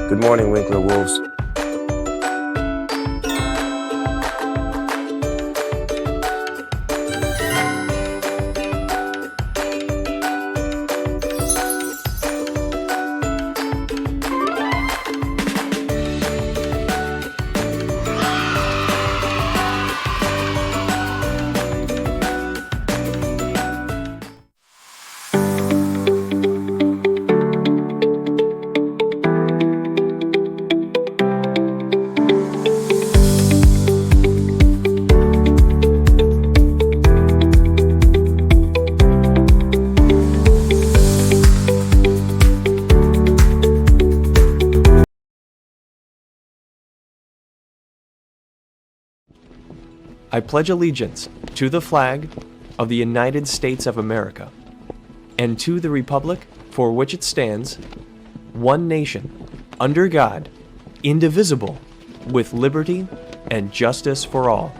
Good morning, Winkler Wolves. I pledge allegiance to the flag of the United States of America and to the republic for which it stands, one nation, under God, indivisible, with liberty and justice for all.